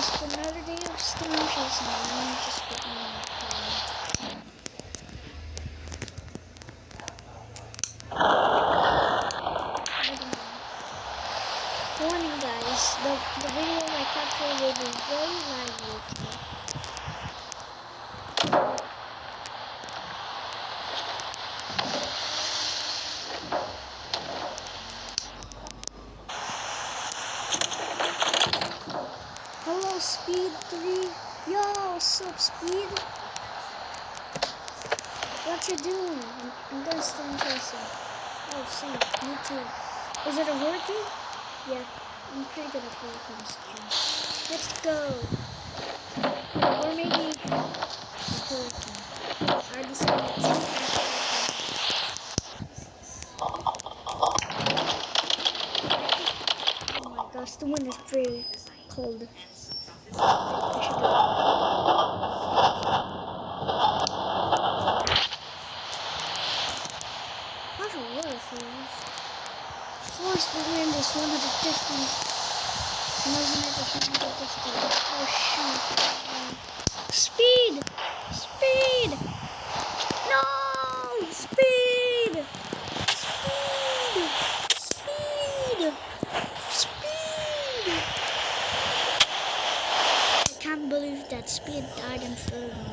just another day of storm chasing. Let me just get my warning guys, the video I captured will be very lively today. Hello Speed 3. Yo, what's up Speed? What you doing? I'm going storm chasing. Oh, same. Me too. Is it working? Yeah, I'm pretty good at working stream. Let's go. Or maybe hurricane. I decided to. Oh my gosh, the wind is very cold. I should How's the water force? Force the wind is 150. Imagine it is 150. Oh shoot. Speed! Speed! No! Speed! Speed! Speed! Speed! I can't believe that Speed died in front of me.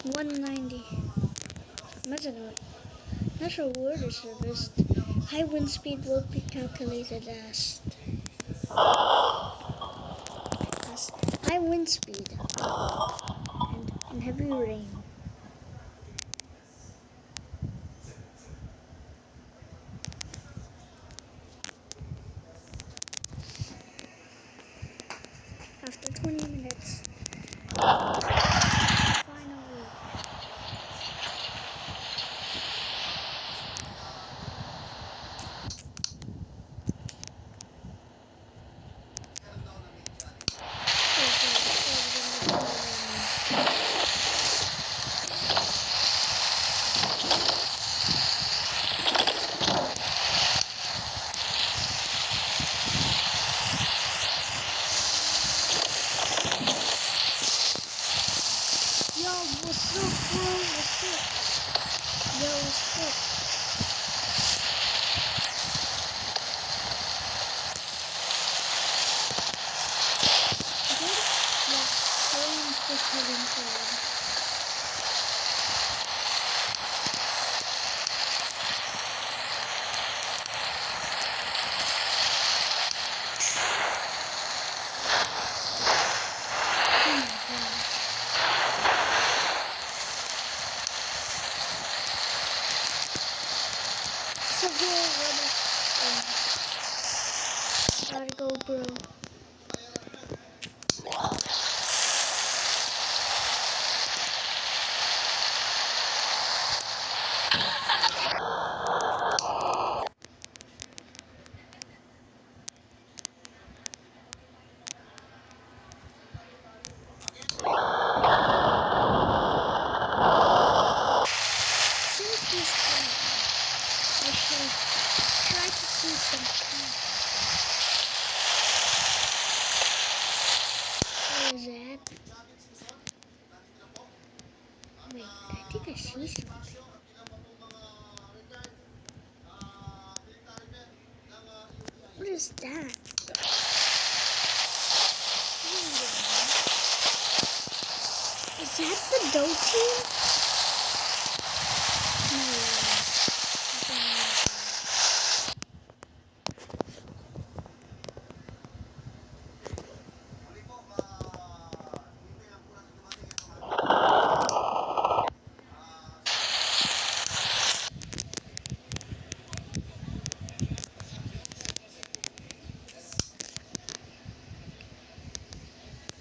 $190. Imagine what. Natural water service. High wind speed will be calculated as high wind speed and heavy rain. After 20 minutes. Finally. Yo, what's up, bro? What's up? Yo, what's up? Good? Yeah, everyone's just moving forward. Oh my god. So good, gotta go, bro. Since this time, I should try to see some trees. What is that? Wait, I think I see something. What is that? Is that the Doe team?